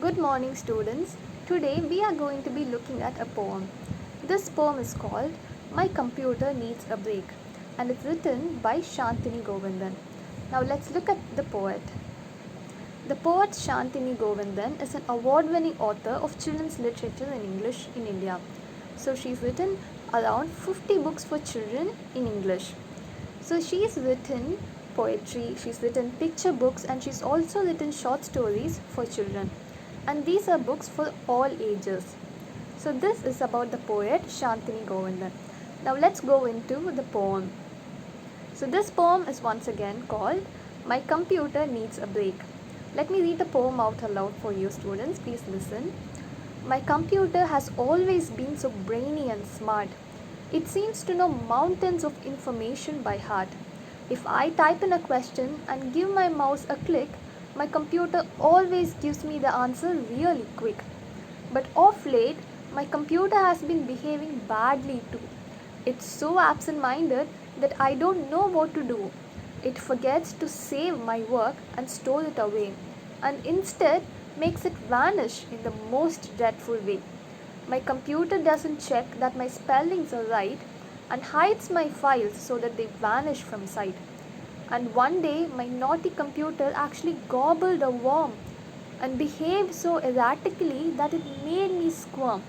Good morning, students. Today we are going to be looking at a poem. This poem is called My Computer Needs a Break and it's written by Shantini Govindan. Now let's look at the poet. The poet Shantini Govindan is an award-winning author of children's literature in English in India. So she's written around 50 books for children in English. So she's written poetry, she's written picture books, and she's also written short stories for children. And these are books for all ages. So this is about the poet Shantini Govindan. Now let's go into the poem. So this poem is once again called My Computer Needs a Break. Let me read the poem out aloud for you students. Please listen. My computer has always been so brainy and smart. It seems to know mountains of information by heart. If I type in a question and give my mouse a click, my computer always gives me the answer really quick. But of late, my computer has been behaving badly too. It's so absent-minded that I don't know what to do. It forgets to save my work and store it away, and instead makes it vanish in the most dreadful way. My computer doesn't check that my spellings are right and hides my files so that they vanish from sight. And one day my naughty computer actually gobbled a worm and behaved so erratically that it made me squirm.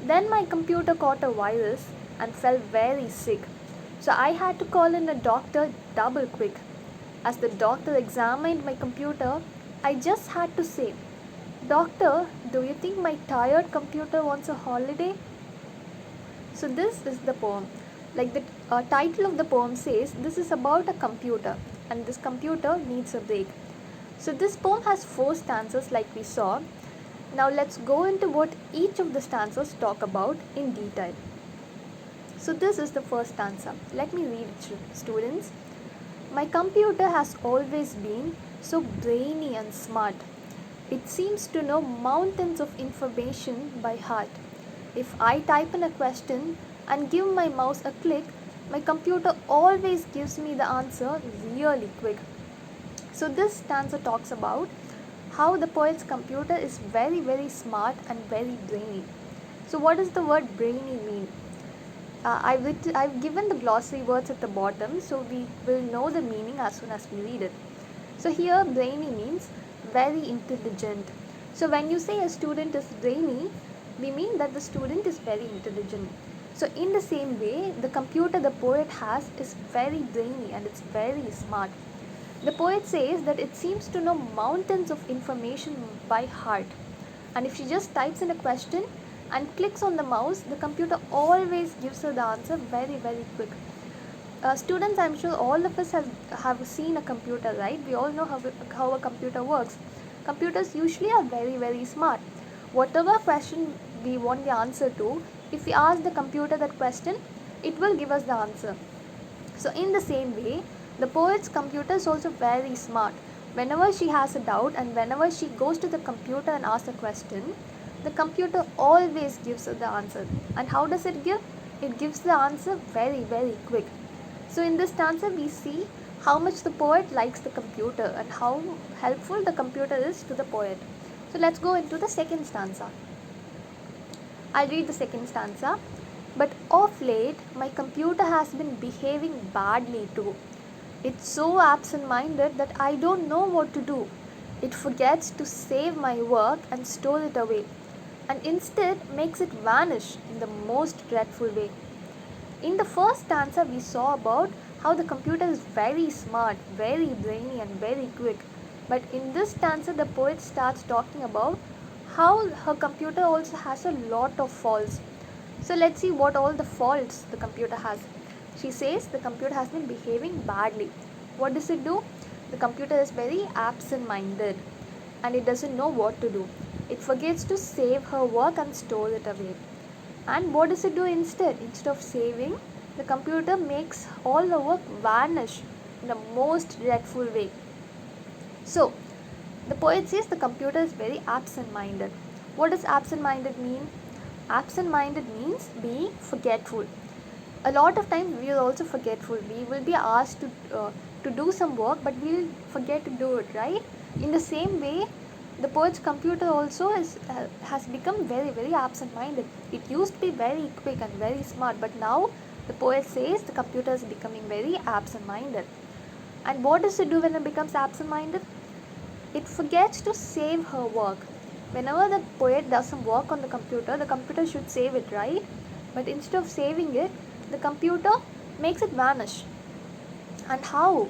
Then my computer caught a virus and fell very sick. So I had to call in a doctor double quick. As the doctor examined my computer, I just had to say, "Doctor, do you think my tired computer wants a holiday?" So this is the poem. Like the title of the poem says, this is about a computer and this computer needs a break. So this poem has 4 stanzas like we saw. Now let's go into what each of the stanzas talk about in detail. So this is the first stanza. Let me read it, students. My computer has always been so brainy and smart. It seems to know mountains of information by heart. If I type in a question and give my mouse a click, my computer always gives me the answer really quick. So this stanza talks about how the poet's computer is very smart and very brainy. So what does the word brainy mean? I've given the glossary words at the bottom, so we will know the meaning as soon as we read it. So here brainy means very intelligent. So when you say a student is brainy, we mean that the student is very intelligent. So in the same way, the computer the poet has is very brainy and it's very smart. The poet says that it seems to know mountains of information by heart. And if she just types in a question and clicks on the mouse, the computer always gives her the answer very quick. Students, I'm sure all of us have seen a computer, right? We all know how a computer works. Computers usually are very smart. Whatever question we want the answer to, if we ask the computer that question, it will give us the answer. So in the same way, the poet's computer is also very smart. Whenever she has a doubt and whenever she goes to the computer and asks a question, the computer always gives her the answer. And how does it give? It gives the answer very quick. So in this stanza we see how much the poet likes the computer and how helpful the computer is to the poet. So let's go into the second stanza. I'll read the second stanza. But of late, my computer has been behaving badly too. It's so absent-minded that I don't know what to do. It forgets to save my work and store it away, and instead makes it vanish in the most dreadful way. In the first stanza, we saw about how the computer is very smart, very brainy and very quick. But in this stanza, the poet starts talking about how her computer also has a lot of faults. So let's see what all the faults the computer has. She says the computer has been behaving badly. What does it do? The computer is very absent-minded and it doesn't know what to do. It forgets to save her work and store it away. And what does it do instead? Instead of saving, the computer makes all the work vanish in the most dreadful way. So, the poet says the computer is very absent-minded. What does absent-minded mean? Absent-minded means being forgetful. A lot of times we are also forgetful. We will be asked to do some work, but we will forget to do it, right? In the same way, the poet's computer also has become very absent-minded. It used to be very quick and very smart, but now the poet says the computer is becoming very absent-minded. And what does it do when it becomes absent-minded? It forgets to save her work. Whenever the poet does some work on the computer should save it, right? But instead of saving it, the computer makes it vanish. And how?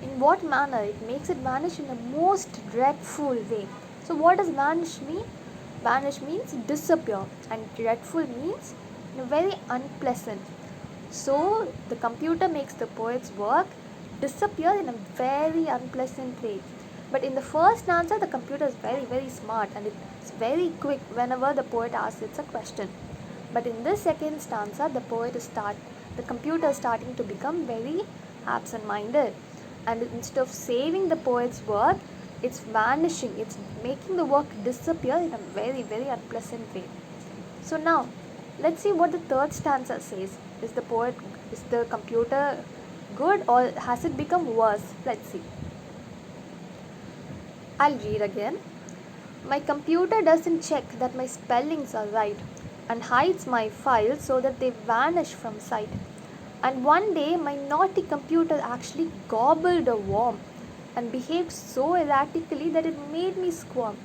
In what manner? It makes it vanish in the most dreadful way. So what does vanish mean? Vanish means disappear, and dreadful means very unpleasant. So the computer makes the poet's work disappear in a very unpleasant way. But in the first answer, the computer is very smart and it's very quick whenever the poet asks it a question. But in this second stanza, the computer is starting to become very absent-minded, and instead of saving the poet's work, it's vanishing. It's making the work disappear in a very unpleasant way. So now, let's see what the third stanza says. Is the computer good or has it become worse? Let's see. I'll read again. My computer doesn't check that my spellings are right and hides my files so that they vanish from sight. And one day my naughty computer actually gobbled a worm and behaved so erratically that it made me squirm.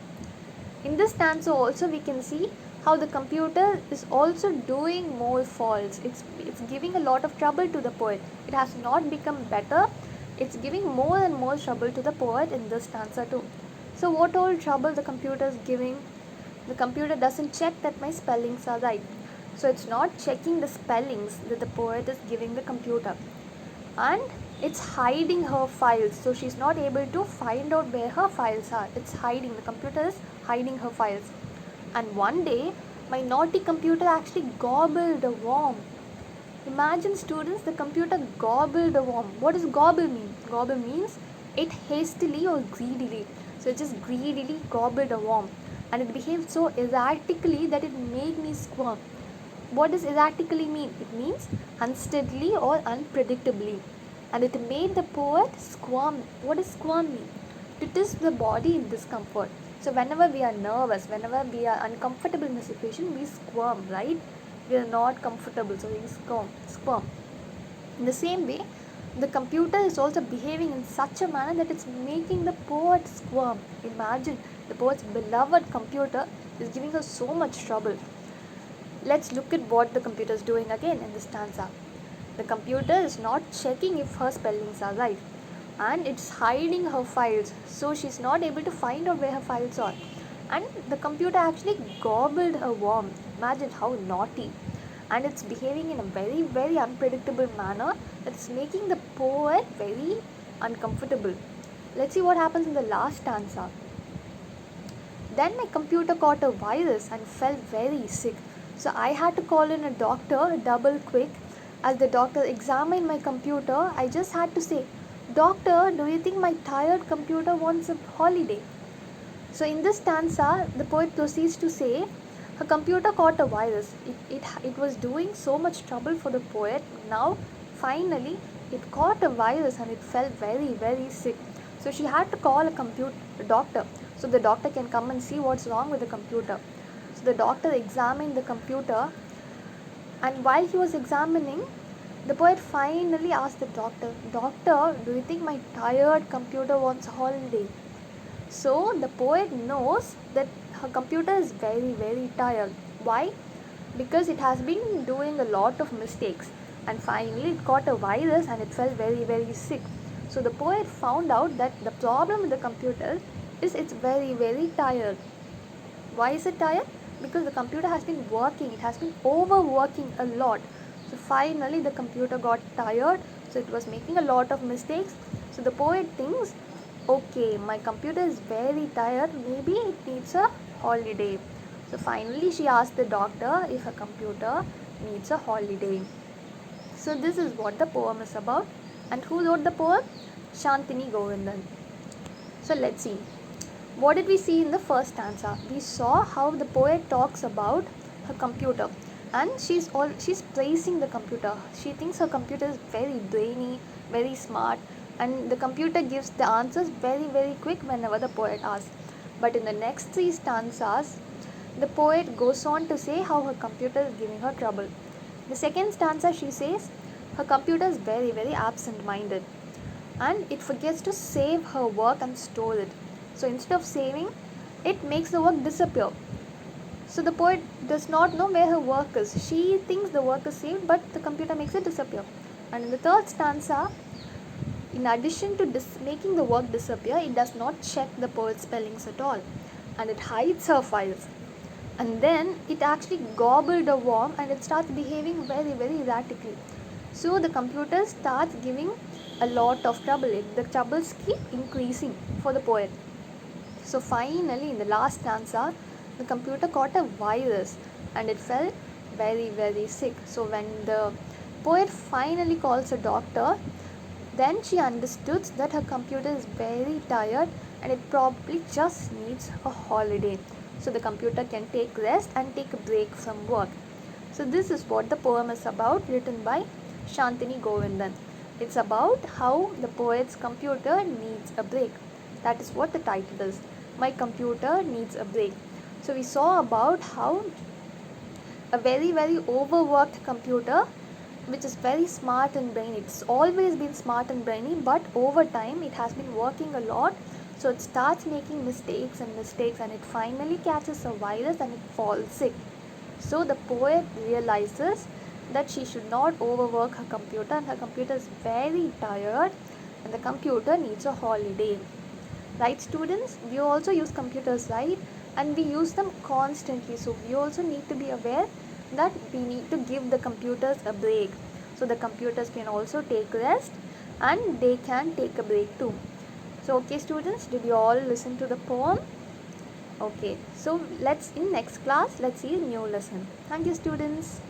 In this stanza also we can see how the computer is also doing more faults. It's giving a lot of trouble to the poet. It has not become better. It's giving more and more trouble to the poet in this stanza too. So what all trouble the computer is giving? The computer doesn't check that my spellings are right. So it's not checking the spellings that the poet is giving the computer. And it's hiding her files. So she's not able to find out where her files are. It's hiding. The computer is hiding her files. And one day, my naughty computer actually gobbled a worm. Imagine, students, the computer gobbled a worm. What does gobble mean? Gobble means it hastily or greedily. So it just greedily gobbled a worm. And it behaved so erratically that it made me squirm. What does erratically mean? It means unsteadily or unpredictably. And it made the poet squirm. What does squirm mean? To twist the body in discomfort. So whenever we are nervous, whenever we are uncomfortable in a situation, we squirm, right? We are not comfortable, so we squirm. In the same way, the computer is also behaving in such a manner that it's making the poet squirm. Imagine, the poet's beloved computer is giving her so much trouble. Let's look at what the computer is doing again in this stanza. The computer is not checking if her spellings are right, and it's hiding her files, so she's not able to find out where her files are. And the computer actually gobbled a worm. Imagine how naughty. And it's behaving in a very unpredictable manner that's making the poet very uncomfortable. Let's see what happens in the last stanza. Then my computer caught a virus and fell very sick. So I had to call in a doctor double quick. As the doctor examined my computer, I just had to say, "Doctor, do you think my tired computer wants a holiday?" So in this stanza, the poet proceeds to say, her computer caught a virus. It was doing so much trouble for the poet. Now, finally, it caught a virus and it fell very sick. So she had to call a doctor, so the doctor can come and see what's wrong with the computer. So the doctor examined the computer, and while he was examining, the poet finally asked the doctor, "Doctor, do you think my tired computer wants a holiday?" So the poet knows that her computer is very tired. Why? Because it has been doing a lot of mistakes, and finally it caught a virus and it fell very sick. So the poet found out that the problem with the computer is it's very tired. Why is it tired? Because the computer has been working, it has been overworking a lot. So finally the computer got tired, so it was making a lot of mistakes. So the poet thinks, okay, my computer is very tired, maybe it needs a holiday. So finally she asked the doctor if her computer needs a holiday. So this is what the poem is about. And who wrote the poem? Shantini Govindan. So let's see. What did we see in the first stanza? We saw how the poet talks about her computer, and she's praising the computer. She thinks her computer is very brainy, very smart, and the computer gives the answers very quick whenever the poet asks. But in the next three stanzas, the poet goes on to say how her computer is giving her trouble. The second stanza, she says her computer is very, very absent minded and it forgets to save her work and store it. So instead of saving, it makes the work disappear. So the poet does not know where her work is. She thinks the work is saved, but the computer makes it disappear. And in the third stanza, in addition to making the work disappear, it does not check the poet's spellings at all. And it hides her files. And then it actually gobbled a worm and it starts behaving very, very erratically. So the computer starts giving a lot of trouble. The troubles keep increasing for the poet. So finally, in the last stanza, the computer caught a virus and it fell very, very sick. So when the poet finally calls a doctor, then she understood that her computer is very tired and it probably just needs a holiday. So the computer can take rest and take a break from work. So this is what the poem is about, written by Shantini Govindan. It's about how the poet's computer needs a break. That is what the title is. My computer needs a break. So we saw about how a very, very overworked computer, which is very smart and brainy, it's always been smart and brainy, but over time it has been working a lot, so it starts making mistakes and it finally catches a virus and it falls sick. So the poet realizes that she should not overwork her computer and her computer is very tired and the computer needs a holiday. Right, students? We also use computers, right? And we use them constantly. So we also need to be aware that we need to give the computers a break. So the computers can also take rest and they can take a break too. So okay students, did you all listen to the poem? Okay, so in next class, let's see a new lesson. Thank you students.